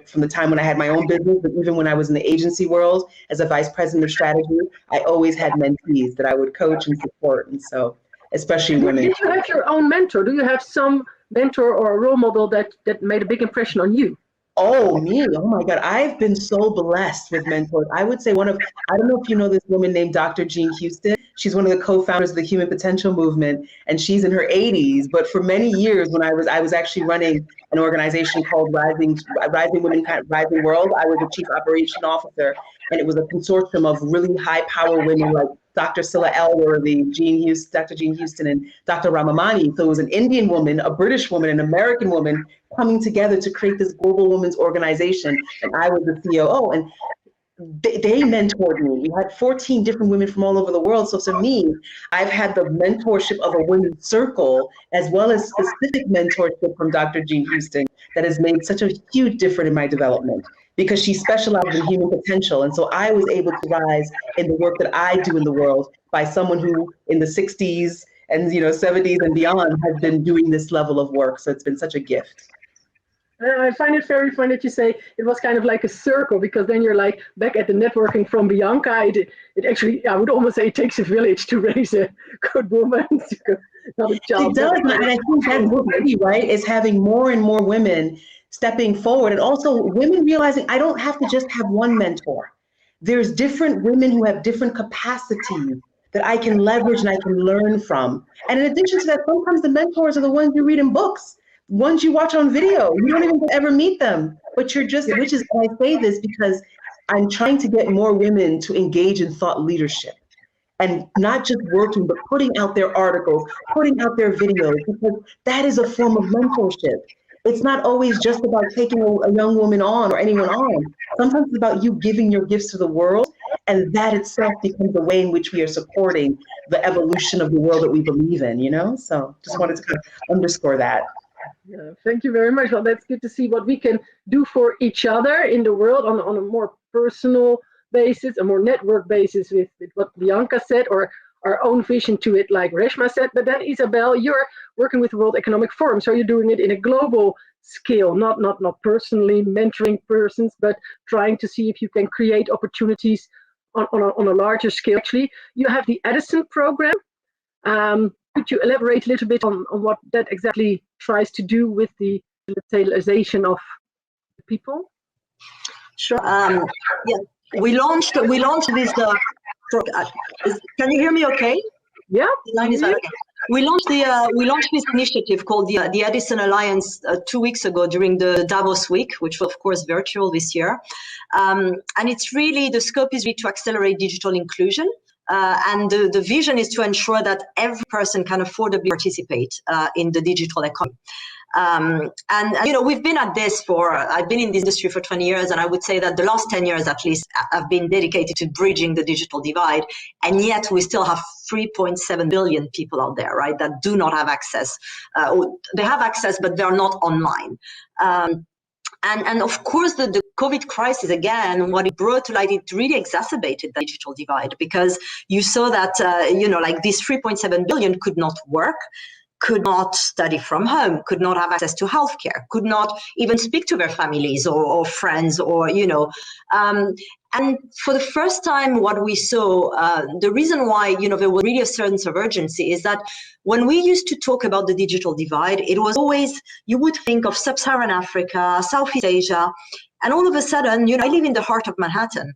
From the time when I had my own business, but even when I was in the agency world as a vice president of strategy, I always had mentees that I would coach and support. And so, especially women. Did you have your own mentor? Do you have some mentor or a role model that made a big impression on you? Oh, me. Oh my God. I've been so blessed with mentors. I would say I don't know if you know this woman named Dr. Jean Houston. She's one of the co-founders of the Human Potential Movement, and she's in her 80s. But for many years, when I was actually running an organization called Rising Women, Rising World, I was the chief operation officer, and it was a consortium of really high power women like Dr. Scylla Elworthy, Dr. Jean Houston, and Dr. Ramamani. So it was an Indian woman, a British woman, an American woman coming together to create this global women's organization. And I was the COO. And they mentored me. We had 14 different women from all over the world. So to me, I've had the mentorship of a women's circle as well as specific mentorship from Dr. Jean Houston that has made such a huge difference in my development, because she specialized in human potential. And so I was able to rise in the work that I do in the world by someone who in the 60s and 70s and beyond has been doing this level of work. So it's been such a gift. I find it very fun that you say it was kind of like a circle, because then you're like back at the networking from Bianca. It actually, I would almost say, it takes a village to raise a good woman, not a child. It does, and I think that's really right, is having more and more women stepping forward, and also women realizing I don't have to just have one mentor. There's different women who have different capacities that I can leverage and I can learn from. And in addition to that, sometimes the mentors are the ones you read in books, ones you watch on video. You don't even ever meet them, but which is, I say this because I'm trying to get more women to engage in thought leadership, and not just working, but putting out their articles, putting out their videos, because that is a form of mentorship. It's not always just about taking a young woman on or anyone on. Sometimes it's about you giving your gifts to the world, and that itself becomes the way in which we are supporting the evolution of the world that we believe in, So just wanted to kind of underscore that. Yeah, thank you very much. Well, that's good to see what we can do for each other in the world on a more personal basis, a more network basis with what Bianca said, or our own vision to it, like Reshma said. But then, Isabel, you're working with the World Economic Forum, so you're doing it in a global scale, not personally mentoring persons, but trying to see if you can create opportunities on a larger scale. Actually, you have the Edison program. Could you elaborate a little bit on what that exactly tries to do with the utilization of the people? Sure. Yeah, we launched this. Can you hear me? Okay. Yeah. The line is okay. We launched this initiative called the Edison Alliance 2 weeks ago during the Davos week, which was of course virtual this year, and it's really, the scope is really to accelerate digital inclusion. And the vision is to ensure that every person can affordably participate in the digital economy. And we've been at this I've been in this industry for 20 years, and I would say that the last 10 years at least have been dedicated to bridging the digital divide. And yet we still have 3.7 billion people out there, right, that do not have access. They have access, but they're not online. And of course, the COVID crisis, again, what it brought to light, it really exacerbated the digital divide, because you saw that, like this 3.7 billion could not work, could not study from home, could not have access to healthcare, could not even speak to their families or friends, or, And for the first time, what we saw, the reason why, there was really a sense of urgency is that when we used to talk about the digital divide, it was always, you would think of sub-Saharan Africa, Southeast Asia, and all of a sudden, I live in the heart of Manhattan.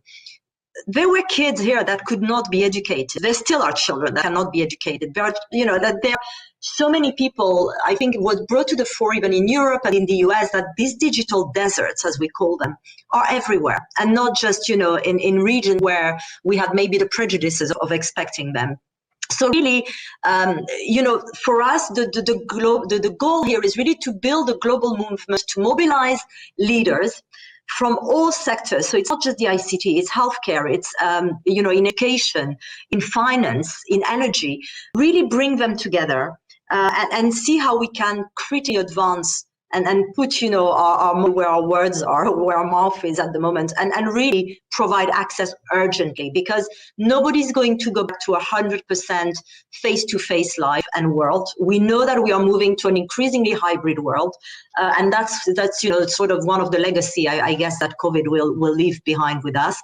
There were kids here that could not be educated. There still are children that cannot be educated. There are, that there are so many people, I think it was brought to the fore even in Europe and in the US, that these digital deserts, as we call them, are everywhere, and not just, in regions where we have maybe the prejudices of expecting them. So really, for us, the goal here is really to build a global movement to mobilize leaders from all sectors. So it's not just the ICT, it's healthcare, it's, in education, in finance, in energy, really bring them together and see how we can critically advance and put, our where our words are, where our mouth is at the moment, and really provide access urgently, because nobody's going to go back to 100% face-to-face life and world. We know that we are moving to an increasingly hybrid world, and that's sort of one of the legacy, I guess, that COVID will leave behind with us.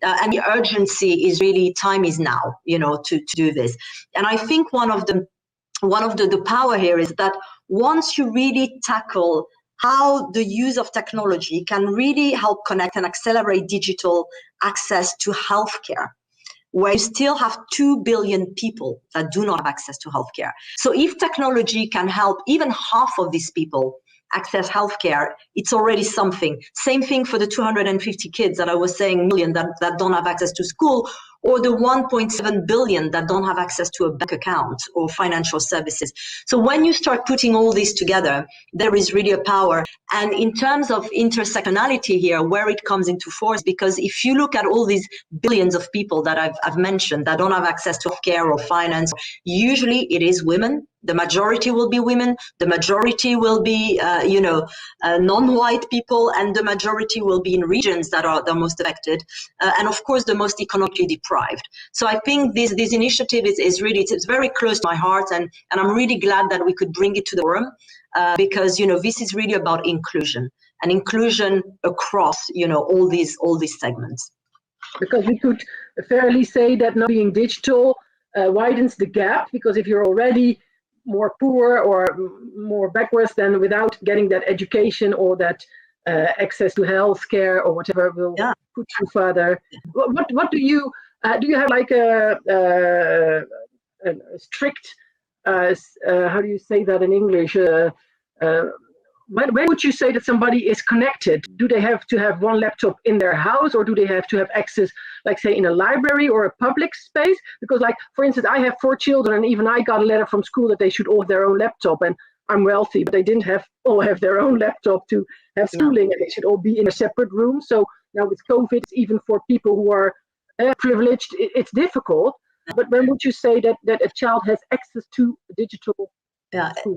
And the urgency is really, time is now, to do this. And I think one of the power here is that once you really tackle how the use of technology can really help connect and accelerate digital access to healthcare, where you still have 2 billion people that do not have access to healthcare. So if technology can help even half of these people access healthcare, it's already something. Same thing for the 250 kids that I was saying million that don't have access to school, or the 1.7 billion that don't have access to a bank account or financial services. So when you start putting all this together, there is really a power. And in terms of intersectionality here, where it comes into force, because if you look at all these billions of people that I've mentioned that don't have access to healthcare or finance, usually it is women. The majority will be women. The majority will be, non-white people, and the majority will be in regions that are the most affected, and of course the most economically deprived. So I think this initiative is really, it's very close to my heart, and I'm really glad that we could bring it to the forum, because this is really about inclusion, and inclusion across all these segments. Because we could fairly say that not being digital widens the gap, because if you're already more poor or more backwards, then without getting that education or that access to healthcare or whatever will put you further. What do you have, like a strict how do you say that in English? When would you say that somebody is connected? Do they have to have one laptop in their house, or do they have to have access, like say in a library or a public space? Because, like, for instance, I have 4 children, and even I got a letter from school that they should all have their own laptop, and I'm wealthy, but they didn't all have their own laptop to have schooling, and they should all be in a separate room. So now with COVID, even for people who are privileged, it's difficult. But when would you say that a child has access to digital school?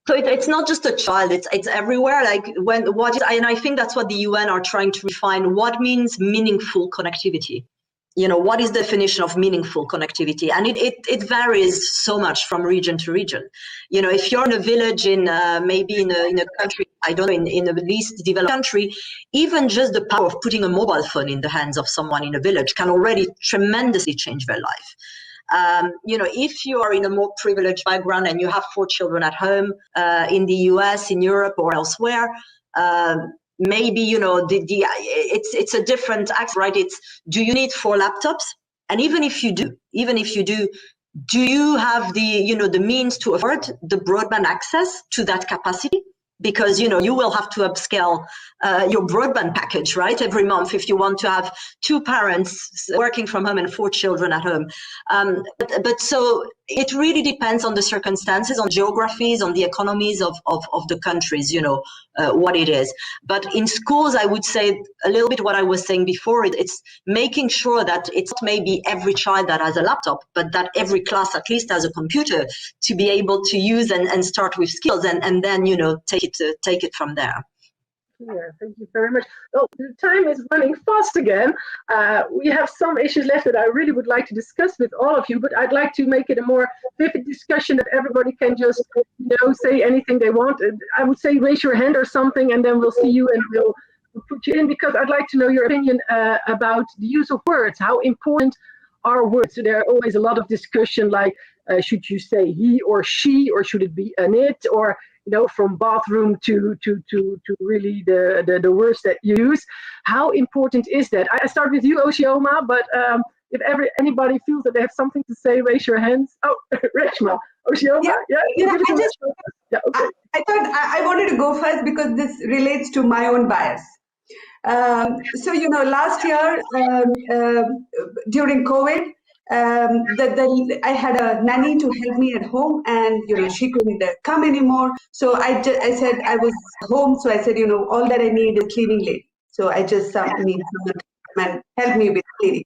So it's not just a child; it's everywhere. Like and I think that's what the UN are trying to refine. What means meaningful connectivity? What is the definition of meaningful connectivity? And it varies so much from region to region. If you're in a village maybe in a country, I don't know, in a least developed country, even just the power of putting a mobile phone in the hands of someone in a village can already tremendously change their life. If you are in a more privileged background and you have 4 children at home, in the US, in Europe, or elsewhere, maybe it's a different act, right? It's, do you need 4 laptops? And even if you do, do you have the means to afford the broadband access to that capacity? Because you will have to upscale your broadband package, right, every month if you want to have 2 parents working from home and 4 children at home. But so it really depends on the circumstances, on geographies, on the economies of the countries, what it is. But in schools, I would say a little bit what I was saying before. It's making sure that it's not maybe every child that has a laptop, but that every class at least has a computer to be able to use and start with skills, and then take it from there. Yeah, thank you very much. Oh, the time is running fast again. We have some issues left that I really would like to discuss with all of you, but I'd like to make it a more vivid discussion that everybody can just, say anything they want. I would say raise your hand or something, and then we'll see you and we'll put you in because I'd like to know your opinion about the use of words. How important are words? So there are always a lot of discussion, like should you say he or she, or should it be an it, or from bathroom to really the words that you use. How important is that? I start with you, Oshioma, but if anybody feels that they have something to say, raise your hands. Oh, Reshma. Oshioma, yeah. Yeah, okay. I thought I wanted to go first because this relates to my own bias. So last year during COVID, I had a nanny to help me at home, and she couldn't come anymore. So I said I was home, so I said all that I need is cleaning lady. So I just need someone to come and help me with cleaning.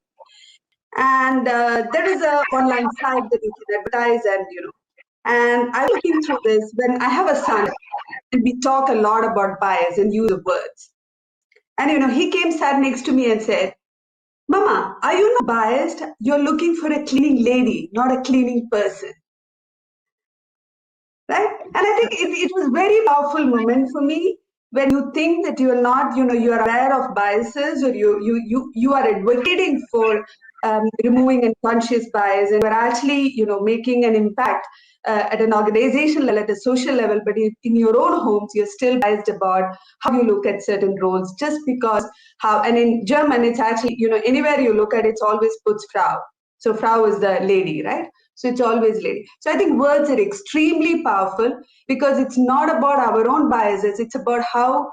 And there is a online site that you can advertise, and I'm looking through this when I have a son, and we talk a lot about bias and use of words. And he came, sat next to me and said, Mama, are you not biased? You're looking for a cleaning lady, not a cleaning person. Right? And I think it was a very powerful moment for me when you think that you are not, you are aware of biases, or you are advocating for removing unconscious bias, and you're actually, making an impact at an organization level, at a social level, but in your own homes, you're still biased about how you look at certain roles, just because and in German, it's actually, anywhere you look at it, it's always puts Frau. So Frau is the lady, right? So it's always lady. So I think words are extremely powerful because it's not about our own biases. It's about how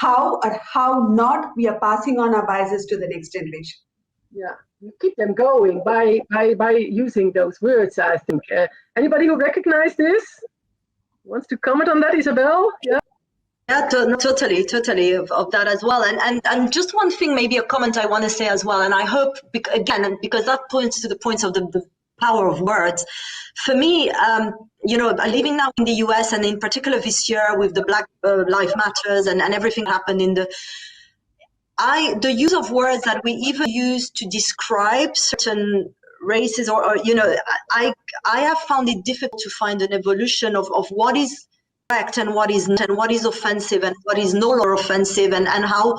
or how not we are passing on our biases to the next generation. Yeah, you keep them going by using those words, I think. Anybody who recognizes this wants to comment on that, Isabel? Yeah. Yeah, totally of that as well. And just one thing, maybe a comment I want to say as well. And I hope, again, because that points to the points of the power of words. For me, living now in the US, and in particular this year with the Black Lives Matters and everything happened in the use of words that we even use to describe certain races or I have found it difficult to find an evolution of what is correct and what is not, and what is offensive and what is no longer offensive, and how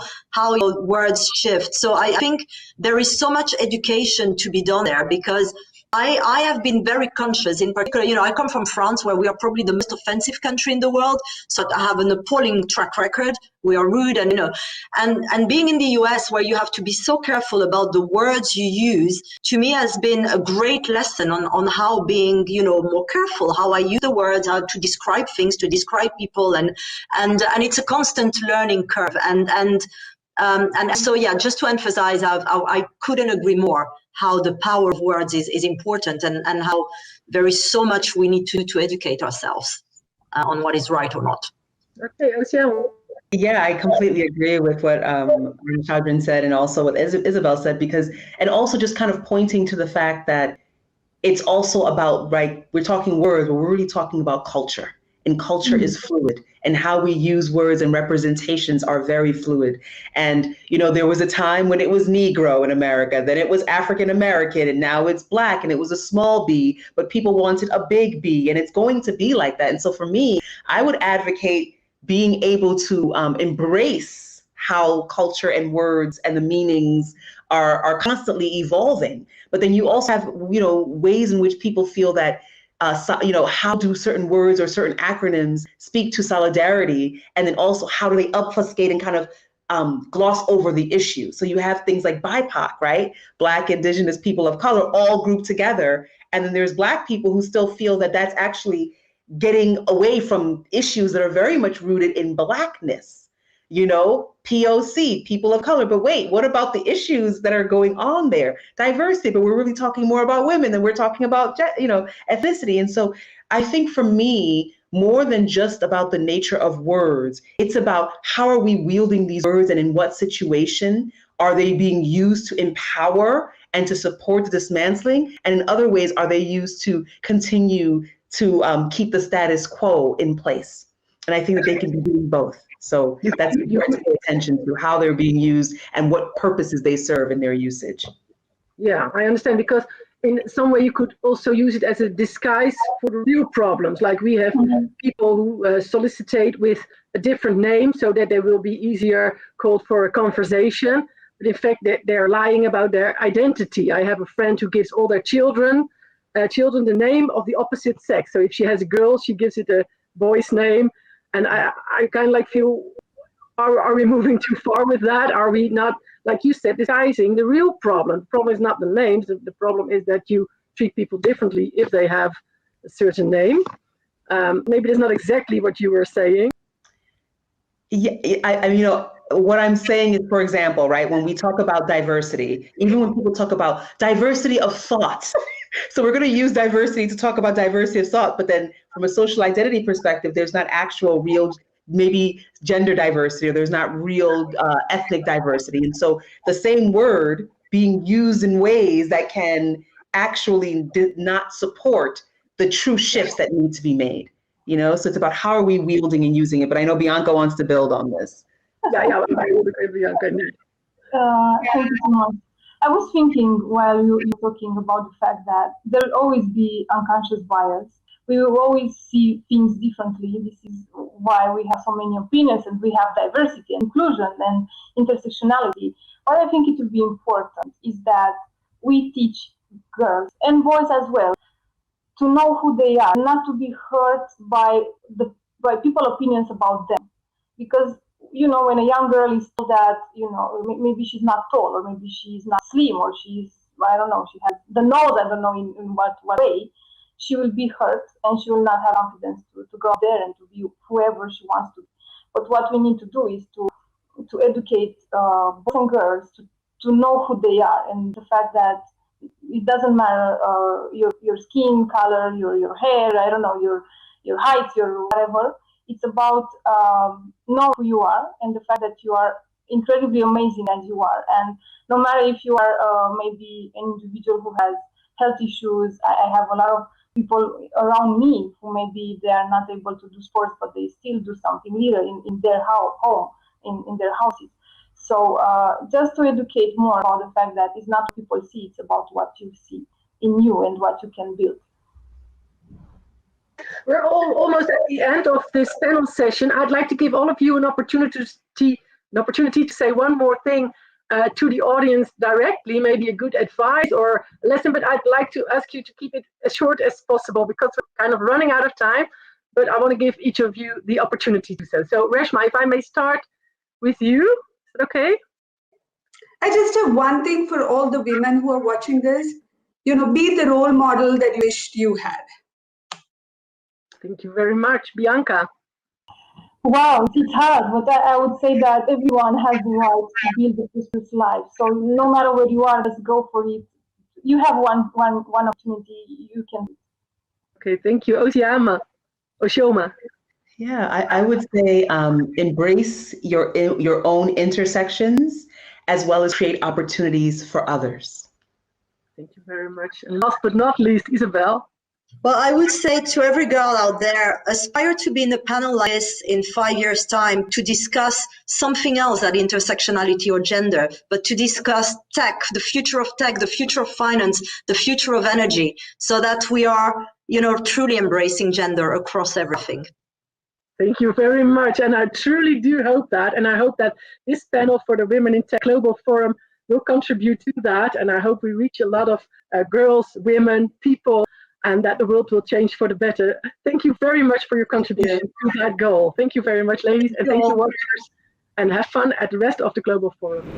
words shift. So I think there is so much education to be done there, because I have been very conscious, in particular, I come from France, where we are probably the most offensive country in the world. So I have an appalling track record. We are rude, and being in the US, where you have to be so careful about the words you use, to me has been a great lesson on how being, more careful, how I use the words, how to describe things, to describe people, and it's a constant learning curve. And so, yeah, just to emphasize, I couldn't agree more how the power of words is important, and how there is so much we need to educate ourselves on what is right or not. Okay, Ocean. Yeah, I completely agree with what Shadrin said, and also what Isabel said, and also just kind of pointing to the fact that it's also about, right, we're talking words, but we're really talking about culture. And culture is fluid, and how we use words and representations are very fluid. And, there was a time when it was Negro in America, then it was African American, and now it's Black, and it was a small b, but people wanted a big B, and it's going to be like that. And so for me, I would advocate being able to embrace how culture and words and the meanings are constantly evolving. But then you also have, ways in which people feel that how do certain words or certain acronyms speak to solidarity? And then also, how do they obfuscate and kind of gloss over the issue? So you have things like BIPOC, right? Black, Indigenous, people of color, all grouped together. And then there's Black people who still feel that that's actually getting away from issues that are very much rooted in Blackness. POC, people of color. But wait, what about the issues that are going on there? Diversity, but we're really talking more about women than we're talking about, ethnicity. And so I think for me, more than just about the nature of words, it's about how are we wielding these words, and in what situation are they being used to empower and to support the dismantling? And in other ways, are they used to continue to keep the status quo in place? And I think that they can be doing both. So that's important to pay attention to, how they're being used and what purposes they serve in their usage. Yeah, I understand, because in some way you could also use it as a disguise for the real problems. Like we have people who solicitate with a different name so that they will be easier called for a conversation. But in fact, they're lying about their identity. I have a friend who gives all their children the name of the opposite sex. So if she has a girl, she gives it a boy's name. And I kind of like feel, are we moving too far with that? Are we not, like you said, disguising the real problem? The problem is not the names. The problem is that you treat people differently if they have a certain name. Maybe that's not exactly what you were saying. Yeah, what I'm saying is, for example, right, when we talk about diversity, even when people talk about diversity of thought, so we're going to use diversity to talk about diversity of thought, but then from a social identity perspective, there's not actual real, maybe gender diversity, or there's not real ethnic diversity. And so the same word being used in ways that can actually not support the true shifts that need to be made. So it's about how are we wielding and using it. But I know Bianca wants to build on this. Yeah, I will agree with Bianca. Thank you so much. I was thinking while you were talking about the fact that there will always be unconscious bias. We will always see things differently. This is why we have so many opinions, and we have diversity, inclusion, and intersectionality. What I think it would be important is that we teach girls and boys as well to know who they are, not to be hurt by people's opinions about them. Because, when a young girl is told that, maybe she's not tall, or maybe she's not slim, or she's, I don't know, she has the nose, I don't know in what way, she will be hurt, and she will not have confidence to go out there and to be whoever she wants to be. But what we need to do is to educate boys and girls to know who they are, and the fact that it doesn't matter your skin color, your hair, I don't know, your height, your whatever. It's about know who you are, and the fact that you are incredibly amazing as you are. And no matter if you are maybe an individual who has health issues, I have a lot of people around me who maybe they are not able to do sports, but they still do something little in their home, in their houses. So just to educate more about the fact that it's not what people see, it's about what you see in you and what you can build. We're almost at the end of this panel session. I'd like to give all of you an opportunity to say one more thing to the audience directly, maybe a good advice or a lesson, but I'd like to ask you to keep it as short as possible because we're kind of running out of time, but I want to give each of you the opportunity to say. So Reshma, if I may start with you, is that okay? I just have one thing for all the women who are watching this, be the role model that you wished you had. Thank you very much. Bianca. Wow, it's hard, but I would say that everyone has the right to build a prosperous life. So no matter where you are, just go for it. You have one opportunity, you can. Okay, thank you. Oshoma. Yeah, I would say embrace your own intersections as well as create opportunities for others. Thank you very much. And last but not least, Isabel. Well, I would say to every girl out there, aspire to be in a panel like this in 5 years' time to discuss something else than intersectionality or gender, but to discuss tech, the future of finance, the future of energy, so that we are, truly embracing gender across everything. Thank you very much. And I truly do hope that. And I hope that this panel for the Women in Tech Global Forum will contribute to that. And I hope we reach a lot of girls, women, people, and that the world will change for the better. Thank you very much for your contribution to that goal. Thank you very much, ladies. And thank you, watchers. And have fun at the rest of the Global Forum.